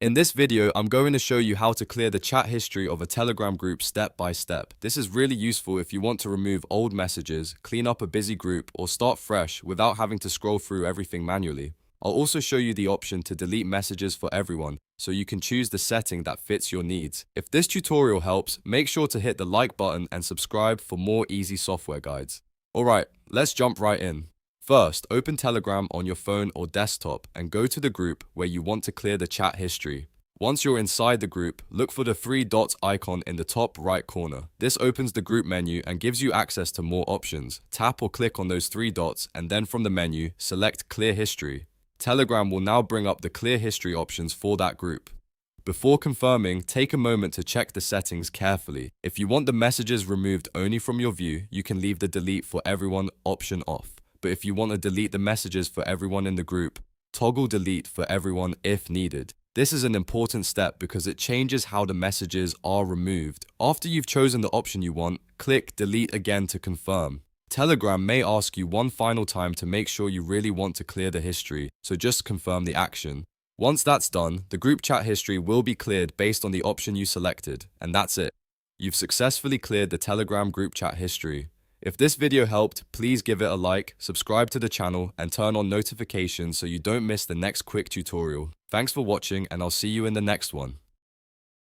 In this video, I'm going to show you how to clear the chat history of a Telegram group step by step. This is really useful if you want to remove old messages, clean up a busy group, or start fresh without having to scroll through everything manually. I'll also show you the option to delete messages for everyone, so you can choose the setting that fits your needs. If this tutorial helps, make sure to hit the like button and subscribe for more easy software guides. Alright, let's jump right in. First, open Telegram on your phone or desktop and go to the group where you want to clear the chat history. Once you're inside the group, look for the three dots icon in the top right corner. This opens the group menu and gives you access to more options. Tap or click on those three dots and then from the menu, select Clear History. Telegram will now bring up the Clear History options for that group. Before confirming, take a moment to check the settings carefully. If you want the messages removed only from your view, you can leave the Delete for Everyone option off. But if you want to delete the messages for everyone in the group, toggle Delete for Everyone if needed. This is an important step because it changes how the messages are removed. After you've chosen the option you want, click Delete again to confirm. Telegram may ask you one final time to make sure you really want to clear the history, so just confirm the action. Once that's done, the group chat history will be cleared based on the option you selected, and that's it. You've successfully cleared the Telegram group chat history. If this video helped, please give it a like, subscribe to the channel, and turn on notifications so you don't miss the next quick tutorial. Thanks for watching, and I'll see you in the next one.